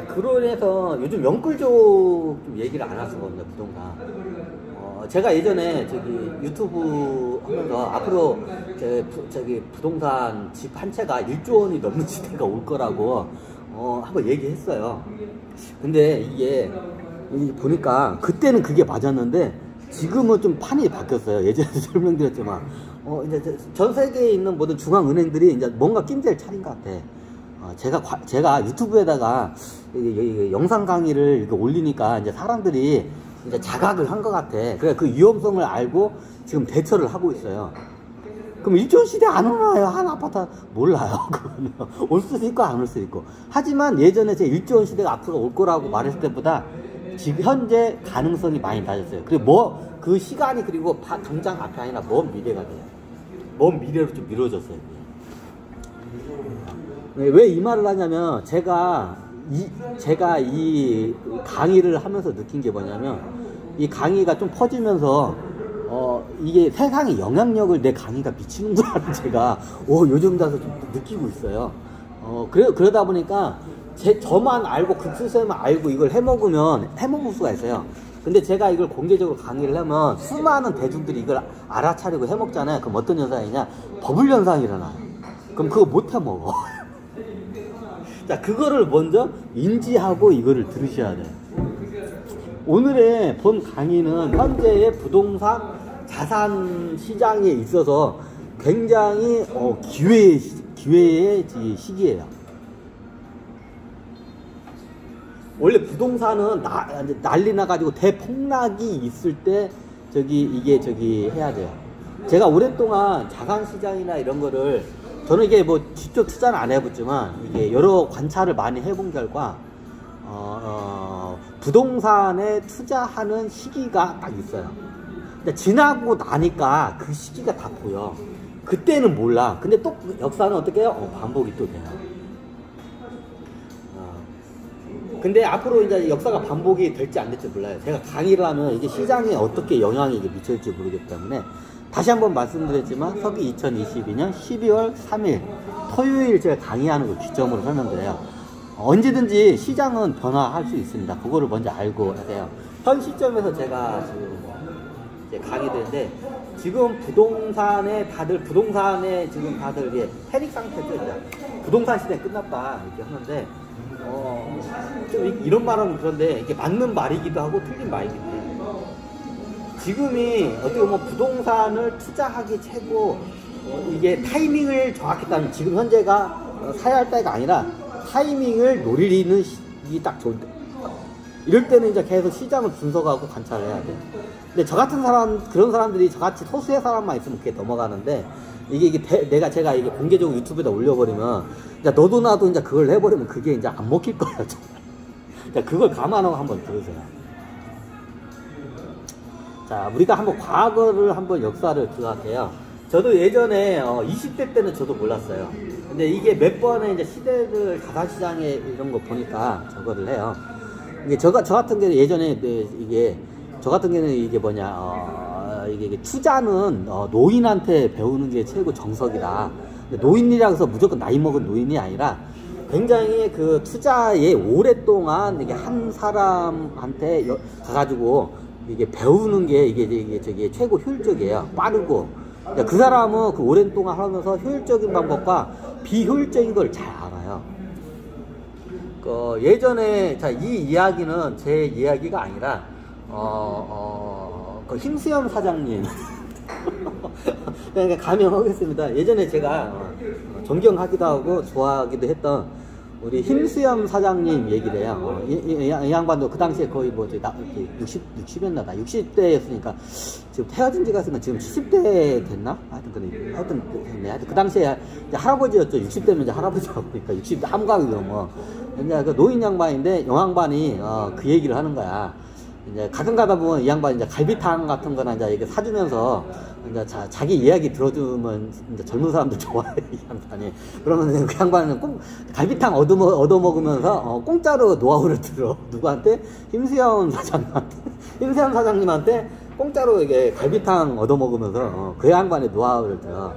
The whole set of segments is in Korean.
그로 인해서 요즘 영끌족 좀 얘기를 안 하시거든요, 부동산. 제가 예전에 저기 유튜브 하면서 앞으로 저기 부동산 집 한 채가 1조 원이 넘는 시대가 올 거라고 한번 얘기했어요. 근데 이게 보니까 그때는 그게 맞았는데 지금은 좀 판이 바뀌었어요. 예전에 설명드렸지만 이제 전 세계에 있는 모든 중앙은행들이 이제 뭔가 낌새를 차린 것 같아. 제가 유튜브에다가 영상 강의를 이렇게 올리니까 이제 사람들이 이제 자각을 한 것 같아. 그래 그 위험성을 알고 지금 대처를 하고 있어요. 그럼 1조 시대 안 오나요? 한 아파트 몰라요. 그거는 올 수도 있고 안 올 수도 있고. 하지만 예전에 제 1조 원 시대가 앞으로 올 거라고 말했을 때보다 지금 현재 가능성이 많이 낮았어요. 그리고 그 시간이 그리고 당장 앞이 아니라 먼 미래가 돼요. 먼 미래로 좀 미뤄졌어요. 왜 이 말을 하냐면 제가 이 강의를 하면서 느낀 게 뭐냐면 이 강의가 좀 퍼지면서 이게 세상에 영향력을 내 강의가 미치는구나 제가 요즘 들어서 좀 느끼고 있어요. 그러다 보니까 저만 알고 극수세만 알고 이걸 해먹을 수가 있어요. 근데 제가 이걸 공개적으로 강의를 하면 수많은 대중들이 이걸 알아차리고 해먹잖아요. 그럼 어떤 현상이냐? 버블 현상이 일어나요. 그럼 그거 못 해먹어. 자, 그거를 먼저 인지하고 이거를 들으셔야 돼요. 오늘의 본 강의는 현재의 부동산 자산 시장에 있어서 굉장히 기회의 시기예요. 원래 부동산은 난리 나가지고 대폭락이 있을 때 이게 해야 돼요. 제가 오랫동안 자산 시장이나 이런 거를 저는 이게 뭐 직접 투자는 안 해봤지만 이게 여러 관찰을 많이 해본 결과 부동산에 투자하는 시기가 딱 있어요. 근데 지나고 나니까 그 시기가 다 보여. 그때는 몰라. 근데 또 역사는 어떻게 해요? 반복이 또 돼요. 근데 앞으로 이제 역사가 반복이 될지 안 될지 몰라요. 제가 강의를 하면 이게 시장에 어떻게 영향이 미칠지 모르기 때문에 다시 한번 말씀드렸지만 서기 2022년 12월 3일 토요일 제가 강의하는 걸 기점으로 설명드려요. 언제든지 시장은 변화할 수 있습니다. 그거를 먼저 알고 하세요. 현 시점에서 제가 지금 이제 강의되는데 지금 부동산에 지금 다들 이게 패닉 상태죠. 부동산 시대 끝났다 이렇게 하는데 좀 이런 말은 그런데 이게 맞는 말이기도 하고 틀린 말이기도 해요. 지금이 어떻게 보면 부동산을 투자하기 최고 이게 타이밍을 정확히 따면 지금 현재가 사야 할 때가 아니라 타이밍을 노리는 시기 딱 좋을 때. 이럴 때는 이제 계속 시장을 분석하고 관찰을 해야 돼. 근데 저 같은 사람, 그런 사람들이 저같이 소수의 사람만 있으면 그게 넘어가는데 제가 이게 공개적으로 유튜브에다 올려버리면 이제 너도 나도 이제 그걸 해버리면 그게 이제 안 먹힐 거예요. 자, 그걸 감안하고 한번 들으세요. 자, 우리가 한번 과거를 한번 역사를 들어갈게요. 저도 예전에 20대 때는 저도 몰랐어요. 근데 이게 몇 번의 이제 시대들 자산시장에 이런 거 보니까 저거를 해요. 이게 저 같은 경우는 예전에 이게 뭐냐 이게 투자는 노인한테 배우는 게 최고 정석이다. 노인이라고 해서 무조건 나이 먹은 노인이 아니라 굉장히 그 투자에 오랫동안 이게 한 사람한테 가가지고 이게 배우는 게 이게 최고 효율적이에요. 빠르고. 그 사람은 그 오랜 동안 하면서 효율적인 방법과 비효율적인 걸 잘 알아요. 예전에 이 이야기는 제 이야기가 아니라 그 힘수염 사장님 그러니까 감명하겠습니다. 예전에 제가 존경하기도 하고 좋아하기도 했던 우리 힘수염 사장님 얘기를 해요. 이 양반도 그 당시에 거의 60이었나? 60대였으니까 지금 헤어진 지가 지금 70대 됐나? 하여튼 그 당시에 이제 할아버지였죠. 60대면 이제 할아버지라고 그러니까 60대 함각이요 뭐. 이제 그 노인 양반인데 영양반이 그 얘기를 하는 거야. 이제 가끔 가다 보면 이 양반이 이제 갈비탕 같은 거나 이제 이렇게 사주면서 이제 자기 이야기 들어주면 이제 젊은 사람들 좋아해, 이 양반이. 그러면 그 양반은 꼭 갈비탕 얻어먹으면서 공짜로 노하우를 들어. 누구한테? 힘수염 사장님한테 공짜로 이게 갈비탕 얻어먹으면서 그 양반의 노하우를 들어.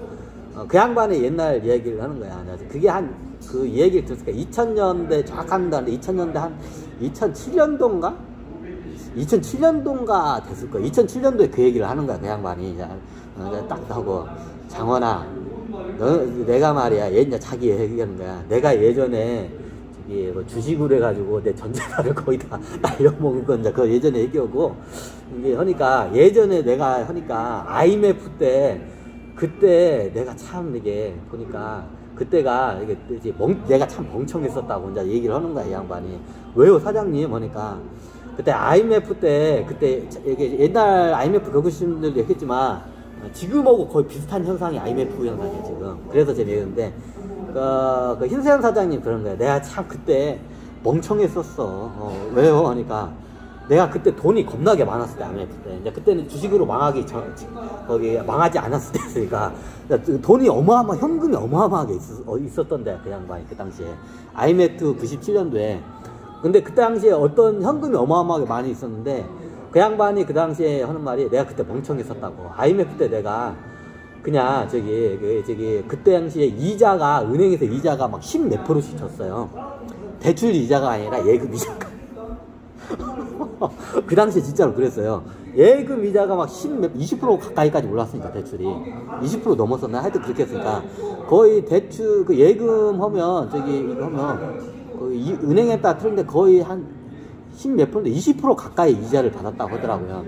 그 양반의 옛날 얘기를 하는 거야. 그게 그 얘기를 들었을까? 2000년대 정확한데 2000년대 한 2007년도인가? 2007년도인가 됐을 거야. 2007년도에 그 얘기를 하는 거야. 그 양반이. 딱 하고, 장원아, 내가 말이야. 이제 자기 얘기하는 거야. 내가 예전에 저기 뭐 주식으로 해가지고 내 전재산을 거의 다 날려먹은 건 이제 그 예전에 얘기하고, 이게 하니까 예전에 내가 하니까 IMF 때 그때 내가 참 이게 보니까 그때가 이게 이제 내가 참 멍청했었다고 이제 얘기를 하는 거야. 이 양반이. 왜요 사장님? 하니까 그때 IMF 때 그때 이게 옛날 IMF 겪으신 분들도 얘기했지만 지금하고 거의 비슷한 현상이 IMF 현상이에요 지금. 그래서 제가 얘기했는데 그 흰수염 사장님 그런 거예요. 내가 참 그때 멍청했었어. 왜요? 하니까 내가 그때 돈이 겁나게 많았을 때 IMF 때 이제 그때는 주식으로 거기 망하지 않았을 때였으니까 돈이 현금이 어마어마하게 있었던데 그 양반이 그 당시에 IMF 97년도에. 근데 그 당시에 어떤 현금이 어마어마하게 많이 있었는데 그 양반이 그 당시에 하는 말이 내가 그때 멍청했었다고. IMF 때 내가 그냥 그때 당시에 은행에서 이자가 막 10 몇 프로씩 줬어요. 대출 이자가 아니라 예금 이자가. 그 당시에 진짜로 그랬어요. 예금 이자가 막 20% 가까이까지 올랐으니까 대출이 20% 넘었었나? 하여튼 그렇게 했으니까 거의 대출 그 예금 하면 이거 하면 거의 은행에 따라 틀린데 거의 한 10 몇 프로인데 20% 가까이 이자를 받았다고 하더라고요.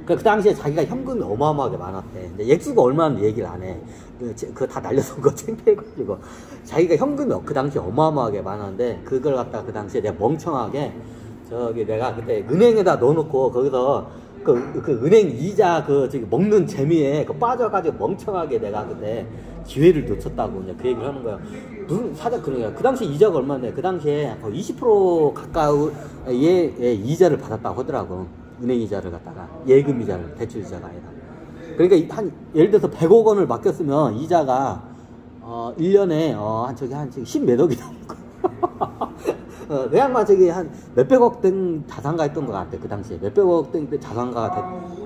그 당시에 자기가 현금이 어마어마하게 많았대. 근데 액수가 얼마나 얘기를 안 해. 그거 다 날려서 거 창피해가지고 자기가 현금이 그 당시에 어마어마하게 많았는데 그걸 갖다가 그 당시에 내가 멍청하게 내가 그때 은행에다 넣어놓고 거기서 그 은행 이자 먹는 재미에 빠져가지고 멍청하게 내가 그때 기회를 놓쳤다고 이제 그 얘기를 하는 거야. 무슨 사장 그런 거야. 그 당시 이자가 얼마인데 그 당시에 거의 20% 가까운 이자를 받았다고 하더라고. 은행 이자를 갖다가 예금 이자를 대출 이자가 아니라. 그러니까 예를 들어서 100억 원을 맡겼으면 이자가 1년에 한 10 몇 억이 나온 거야. 그 양반 한 몇백억 된 자산가 했던 것 같아. 그 당시에 몇백억 된 자산가가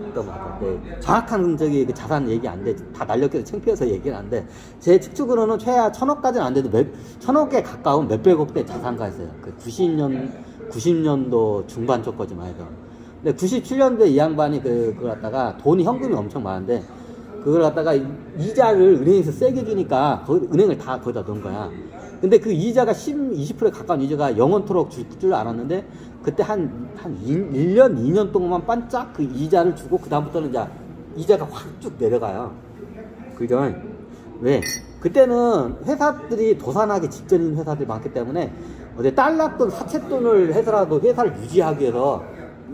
됐던 것 같아. 정확한 그 자산 얘기 안 돼. 다 날렸기도 창피해서 얘기는 안 돼. 제 측측으로는 최하 1000억까지는 안 돼도 1000억에 가까운 몇백억 대 자산가였어요. 그 90년도 중반 쪽까지만 해도. 근데 97년도에 이 양반이 그걸 갖다가 돈이 현금이 엄청 많은데 그걸 갖다가 이자를 은행에서 세게 주니까 은행을 다 거기다 넣은 거야. 근데 그 이자가 20%에 가까운 이자가 영원토록 줄 알았는데 그때 한 1년, 2년 동안만 반짝 그 이자를 주고 그다음부터는 이제 이자가 확 쭉 내려가요. 그죠? 왜? 그때는 회사들이 도산하기 직전인 회사들이 많기 때문에 달러돈, 사채돈을 해서라도 회사를 유지하기 위해서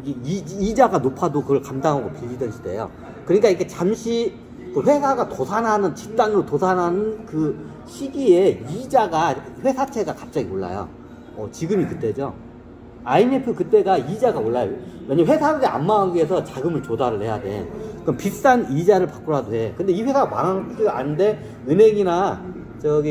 이자가 높아도 그걸 감당하고 빌리던 시대예요. 그러니까 이렇게 잠시 그 회사가 도산하는, 집단으로 도산하는 그 시기에 이자가, 회사채가 갑자기 올라요. 지금이 그때죠. IMF 그때가 이자가 올라요. 왜냐면 회사들이 안 망하기 위해서 자금을 조달을 해야 돼. 그럼 비싼 이자를 받고라도 해. 근데 이 회사가 망하기가 안 돼. 은행이나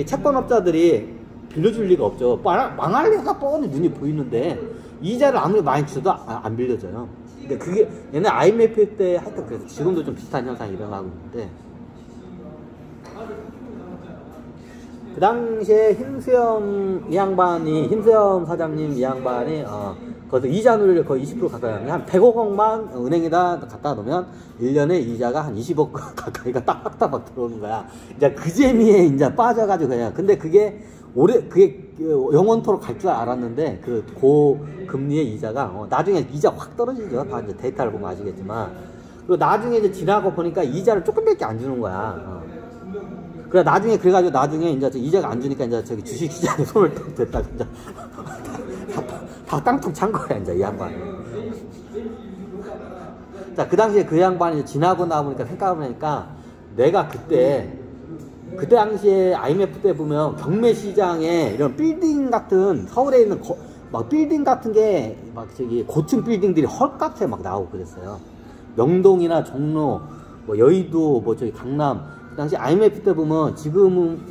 채권업자들이 빌려줄 리가 없죠. 망할 회사 뻔히 눈이 보이는데 이자를 아무리 많이 줘도 안 빌려줘요. 근데 그게 옛날 IMF 때 하여튼 그래서 지금도 좀 비슷한 현상이 일어나고 있는데 그 당시에 흰수염 사장님 이 양반이 거기서 이자율을 거의 20% 가까이 하는 한 100억만 은행에다 갖다 놓으면 1년에 이자가 한 20억 가까이가 따박따박 들어오는 거야. 이제 그 재미에 이제 빠져가지고 그냥. 근데 그게 영원토록 갈 줄 알았는데 그 고금리의 이자가 나중에 이자 확 떨어지죠. 다 이제 데이터를 보면 아시겠지만. 그리고 나중에 이제 지나고 보니까 이자를 조금밖에 안 주는 거야. 그래 그래가지고 나중에 이제 이자가 안 주니까 이제 주식 시장에 손을 딱 댔다가 이제 다 땅통 찬 거야 이제 이 양반이. 자, 그 당시에 그 양반이 지나고 나보니까 생각해보니까 내가 그때 당시에 IMF 때 보면 경매 시장에 이런 빌딩 같은 서울에 있는 빌딩 같은 게 고층 빌딩들이 헐값에 막 나오고 그랬어요. 명동이나 종로, 여의도, 강남. 그 당시 IMF 때 보면 지금은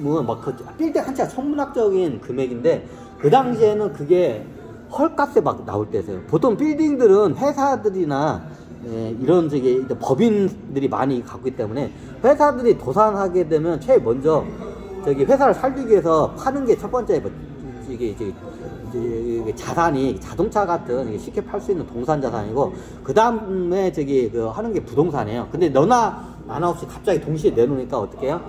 빌딩 한 채가 천문학적인 금액인데 그 당시에는 그게 헐값에 막 나올 때였어요. 보통 빌딩들은 회사들이나 이런 저기 법인들이 많이 갖고 있기 때문에 회사들이 도산하게 되면 제일 먼저 저기 회사를 살리기 위해서 파는 게 첫 번째 이게 자산이 자동차 같은 쉽게 팔 수 있는 동산 자산이고, 그 다음에 저기 하는 게 부동산이에요. 근데 너나 나나 없이 갑자기 동시에 내놓으니까 어떻게 해요?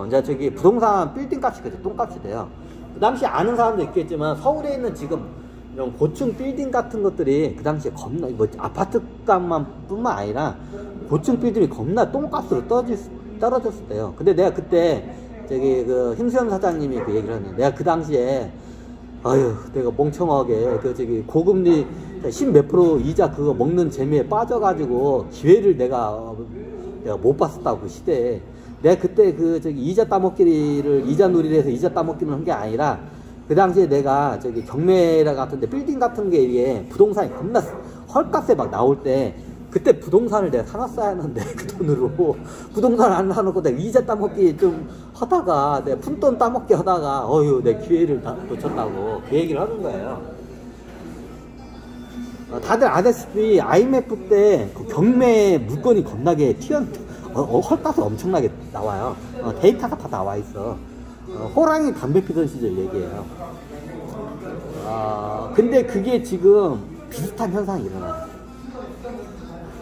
이제 저기 부동산 빌딩 값이 그때 똥값이 돼요. 그 당시 아는 사람도 있겠지만 서울에 있는 지금 이런 고층 빌딩 같은 것들이 그 당시에 겁나 아파트 값만 뿐만 아니라 고층 빌딩이 겁나 똥값으로 떨어졌을 때요. 근데 내가 그때 저기 힘수연 사장님이 그 얘기를 하네. 내가 그 당시에 아유 내가 멍청하게 저기 고금리 10몇 프로 이자 그거 먹는 재미에 빠져가지고 기회를 내가 못 봤었다고 그 시대에. 내가 그때 저기 이자 놀이를 해서 이자 따먹기는 한 게 아니라 그 당시에 내가 저기 경매라 같은데 빌딩 같은 게 이게 부동산이 겁나 헐값에 막 나올 때 그때 부동산을 내가 사놨어야 하는데 그 돈으로 부동산을 안 사놓고 내가 이자 따먹기 좀 하다가 내가 푼돈 따먹기 하다가 어휴 내 기회를 다 놓쳤다고 그 얘기를 하는 거예요. 다들 아시다시피 IMF 때 그 경매 물건이 겁나게 헐값이 엄청나게 나와요. 데이터가 다 나와 있어. 호랑이 담배 피던 시절 얘기예요. 근데 그게 지금 비슷한 현상이 일어나요.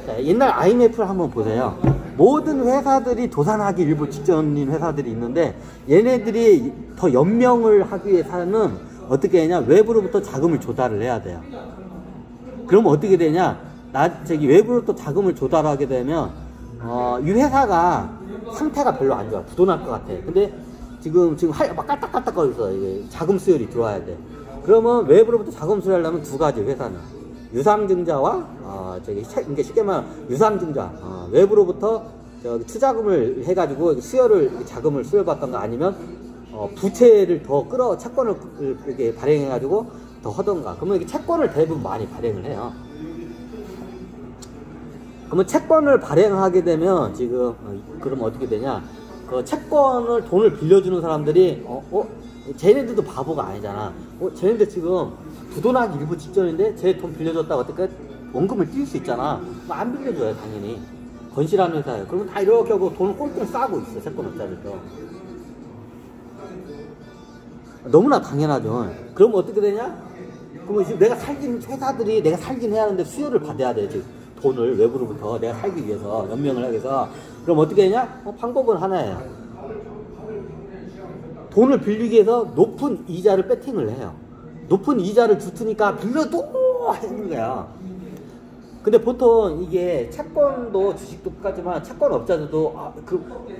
자, 옛날 IMF를 한번 보세요. 모든 회사들이 도산하기 일부 직전인 회사들이 있는데 얘네들이 더 연명을 하기 위해서는 어떻게 하냐, 외부로부터 자금을 조달을 해야 돼요. 그러면 어떻게 되냐, 외부로부터 자금을 조달하게 되면 이 회사가 상태가 별로 안 좋아. 부도날 것 같아. 근데 지금 막 깔딱깔딱거리면서 이게 자금 수혈이 들어와야 돼. 그러면 외부로부터 자금 수혈하려면 두 가지 회사는 유상증자와 이게 쉽게 말하면 유상증자, 외부로부터 투자금을 해가지고 자금을 수혈받던가 아니면 부채를 더 채권을 이렇게 발행해가지고 더 하던가. 그러면 이게 채권을 대부분 많이 발행을 해요. 그러면 채권을 발행하게 되면 그러면 어떻게 되냐? 그 채권을 돈을 빌려주는 사람들이 쟤네들도 바보가 아니잖아. 쟤네들 지금 부도나기 일부 직전인데 쟤 돈 빌려줬다고 어떻게 원금을 뛸 수 있잖아. 안 빌려줘요 당연히. 건실한 회사예요. 그러면 다 이렇게 하고 돈을 꽁꽁 싸고 있어 채권업자들도. 너무나 당연하죠. 그러면 어떻게 되냐? 그러면 지금 회사들이 내가 살긴 해야 하는데 수요를 받아야 돼. 지금 돈을 외부로부터 내가 살기 위해서 연명을 하기 위해서. 그럼 어떻게 하냐? 방법은 하나예요. 돈을 빌리기 위해서 높은 이자를 배팅을 해요. 높은 이자를 주트니까 빌려도 하는 거야. 근데 보통 이게 채권도 주식도 똑같지만 채권업자들도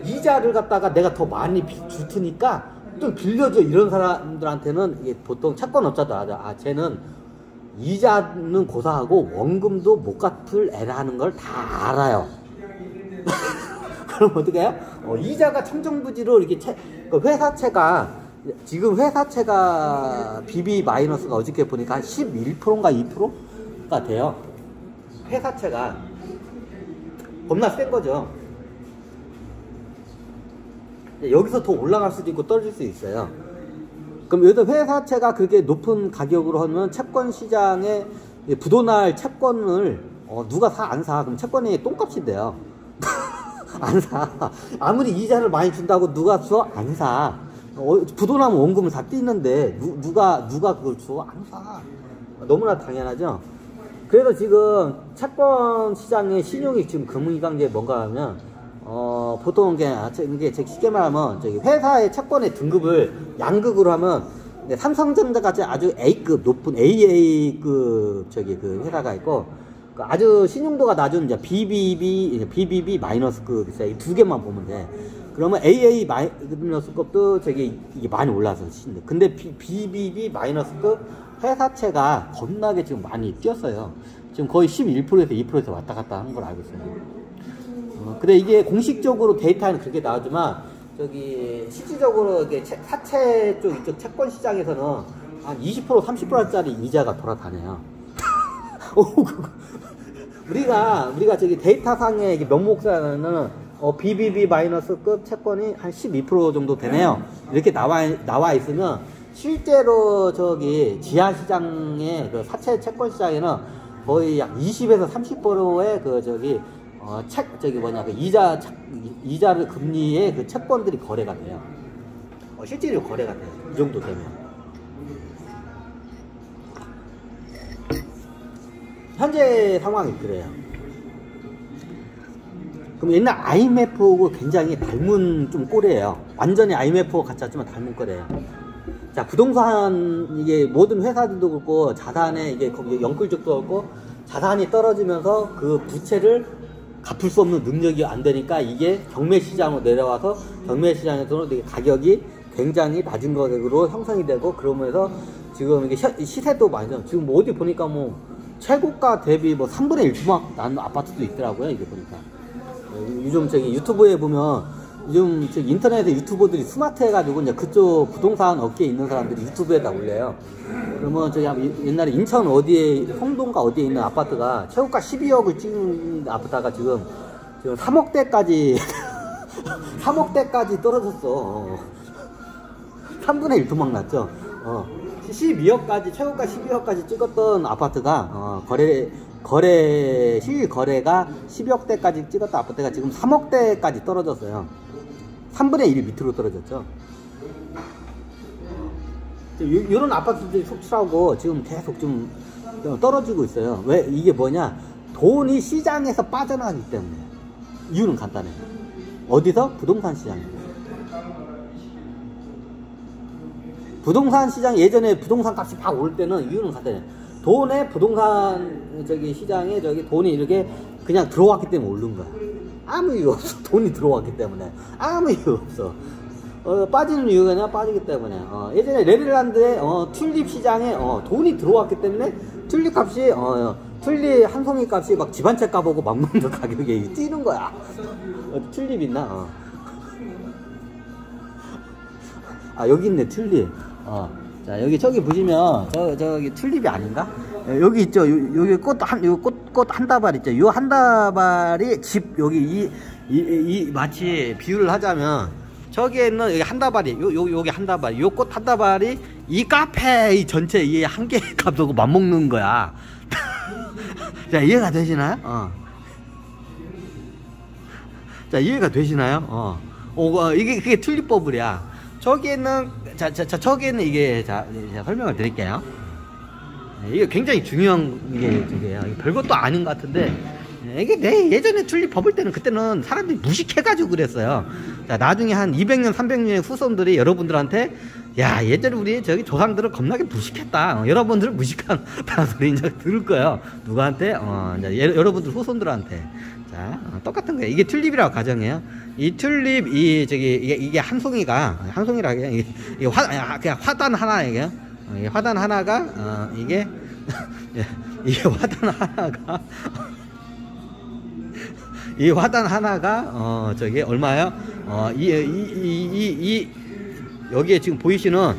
이자를 갖다가 내가 더 많이 주트니까 좀 빌려줘 이런 사람들한테는 이게 보통 채권업자도 쟤는 이자는 고사하고 원금도 못 갚을 애라는 걸 다 알아요. 그럼 어떻게 해요? 이자가 청정부지로 이렇게 지금 회사채가 BB 마이너스가 어저께 보니까 한 11%인가 2%가 돼요. 회사채가 겁나 센 거죠. 여기서 더 올라갈 수도 있고 떨어질 수 있어요. 그럼 여기서 회사채가 그렇게 높은 가격으로 하면 채권 시장에 부도날 채권을 누가 사 안 사? 그럼 채권이 똥값이 돼요. 안 사. 아무리 이자를 많이 준다고 누가 줘? 안 사. 부도나면 원금을 다 띄는데 누가 그걸 줘? 안 사. 너무나 당연하죠. 그래서 지금 채권 시장의 신용이 지금 금융기관계에 뭔가 하면 보통 이게 쉽게 말하면 회사의 채권의 등급을 양극으로 하면 삼성전자 같이 아주 A급 높은 AA급 그 회사가 있고 아주 신용도가 낮은 이제 BBB 마이너스급 있어요. 이 두 개만 보면 돼. 그러면 AA 마이너스급도 이게 많이 올라서 근데 BBB 마이너스급 회사채가 겁나게 지금 많이 뛰었어요. 지금 거의 11%에서 2%에서 왔다 갔다 하는 걸 알고 있어요. 근데 이게 공식적으로 데이터는 그렇게 나오지만 실질적으로 이게 사채 쪽 이쪽 채권 시장에서는 한 20% 30%짜리 이자가 돌아다녀요. 우리가 데이터상의 명목상에는 BBB 마이너스급 채권이 한 12% 정도 되네요. 이렇게 나와 있으면 실제로 지하 시장의 그 사채 채권 시장에는 거의 약 20에서 30%의 그 저기 뭐냐 그 이자를 금리의 그 채권들이 거래가 돼요. 실제로 거래가 돼요. 이 정도 되면. 현재 상황이 그래요. 그럼 옛날 IMF하고 굉장히 닮은 좀 꼴이에요. 완전히 IMF하고 같지 않지만 닮은 꼴이에요. 자, 부동산, 이게 모든 회사들도 그렇고, 자산에 이게 영끌적도 그렇고, 자산이 떨어지면서 그 부채를 갚을 수 없는 능력이 안 되니까 이게 경매 시장으로 내려와서 경매 시장에서는 되게 가격이 굉장히 낮은 가격으로 형성이 되고, 그러면서 지금 이게 시세도 많이 나. 지금 뭐 어디 보니까 뭐 최고가 대비 뭐 3분의 1 주막 나는 아파트도 있더라고요. 이게 보니까. 요즘 저기 유튜브에 보면 요즘 저기 인터넷에 유튜버들이 스마트 해가지고 이제 그쪽 부동산 업계에 있는 사람들이 유튜브에다 올려요. 그러면 저기 옛날에 인천 어디에 성동가 어디에 있는 아파트가 최고가 12억을 찍은 아파트가 지금 3억대까지 3억대까지 떨어졌어. 3분의 1 도망 났죠. 12억까지 최고가 12억까지 찍었던 아파트가 실거래가 12억대까지 찍었던 아파트가 지금 3억대까지 떨어졌어요. 3분의 1 밑으로 떨어졌죠. 이런 아파트들이 속출하고 지금 계속 좀 떨어지고 있어요. 왜? 이게 뭐냐? 돈이 시장에서 빠져나가기 때문에. 이유는 간단해요. 어디서? 부동산 시장에서. 부동산 시장, 예전에 부동산 값이 막 오를 때는 이유는 간단해요. 돈에 부동산 시장에 돈이 이렇게 그냥 들어왔기 때문에 오른 거야. 아무 이유 없어. 돈이 들어왔기 때문에. 아무 이유 없어. 빠지는 이유가 아니라 빠지기 때문에. 예전에 네덜란드의 튤립 시장에 돈이 들어왔기 때문에 튤립 값이 튤립 한 송이 값이 막 집 한 채 값하고 맞먹는 가격에 뛰는 거야. 튤립 있나? 여기 있네, 튤립. 자, 저기 보시면, 저기 튤립이 아닌가? 여기 있죠? 여기 꽃 한 다발 있죠? 요 한 다발이 여기 마치 비유를 하자면, 저기에 있는 여기 한 다발이, 여기 한 다발, 요 꽃 한 다발이 이 카페 이 전체 이 한 개 값하고 맞먹는 거야. 자, 이해가 되시나요? 자, 이해가 되시나요? 그게 튤립 버블이야. 저기에는 저기에는 이게 제가 설명을 드릴게요. 이게 굉장히 중요한 저게요. 별것도 아닌 것 같은데 이게 예전에 튤립 버블 때는 그때는 사람들이 무식해가지고 그랬어요. 자, 나중에 한 200년 300년의 후손들이 여러분들한테 야, 예전에 우리 저기 조상들은 겁나게 무식했다. 여러분들은 무식한 소리 이제 들을 거예요. 누구한테? 여러분들 후손들한테. 자, 똑같은 거예요. 이게 튤립이라고 가정해요. 이 튤립, 이게 한 송이라 하게, 그냥 화단 하나, 이게 화단 하나가, 이게 화단 하나가, 이 화단 하나가, 얼마예요? 여기에 지금 보이시는,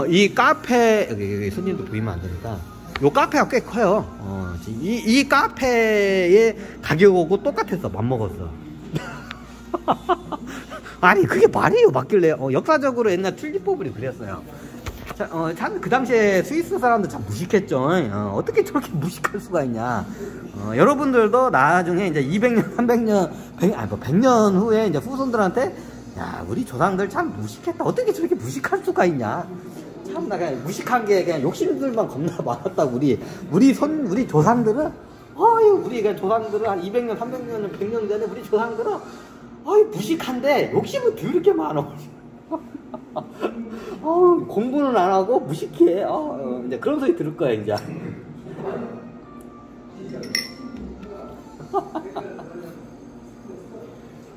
이 카페, 여기 손님도 보이면 안 되니까. 요 카페가 꽤 커요. 이 카페의 가격하고 똑같았어. 맘먹었어. 아니, 그게 말이에요. 맞길래. 역사적으로 옛날 튤립 버블이 그랬어요. 참, 그 당시에 스위스 사람들 참 무식했죠. 어떻게 저렇게 무식할 수가 있냐. 여러분들도 나중에 이제 200년, 300년, 100년 후에 이제 후손들한테, 야, 우리 조상들 참 무식했다. 어떻게 저렇게 무식할 수가 있냐. 참, 나 그냥 무식한 게 그냥 욕심들만 겁나 많았다. 우리 조상들은, 우리 그냥 조상들은 한 200년, 300년, 100년 전에 우리 조상들은, 무식한데 욕심은 더럽게 많아. 공부는 안 하고 무식해. 이제 그런 소리 들을 거야, 이제.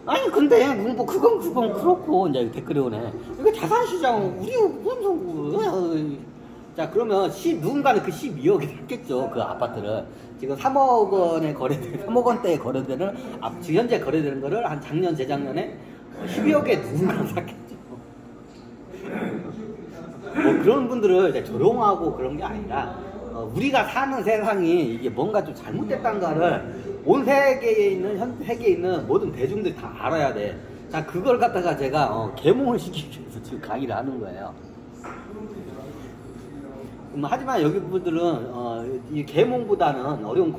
아니, 근데, 뭐, 그건 그렇고, 이제 댓글이 오네. 이거 자산시장, 자, 그러면 누군가는 그 12억에 샀겠죠, 그 아파트를. 지금 3억 원에 3억 원대에 거래되는, 지금 현재 거래되는 거를 한 작년, 재작년에 12억에 누군가 샀겠죠. 뭐 그런 분들을 이제 조롱하고 그런 게 아니라, 우리가 사는 세상이 이게 뭔가 좀 잘못됐다는 거를 온 세계에 있는 모든 대중들이 다 알아야 돼. 자, 그걸 갖다가 제가 계몽을 시키기 위해서 지금 강의를 하는 거예요. 하지만 여기 분들은 이 계몽보다는 어려운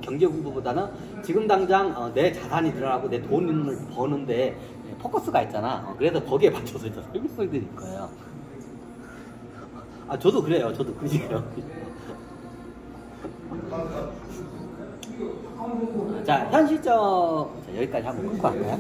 경제 공부보다는 지금 당장 내 자산이 늘어나고 내 돈을 버는데 포커스가 있잖아. 그래서 거기에 맞춰서 이제 설명을 드릴 거예요. 아 저도 그래요. 저도 그래요. 자 현실적 자, 여기까지 한번 끊고 갈까요?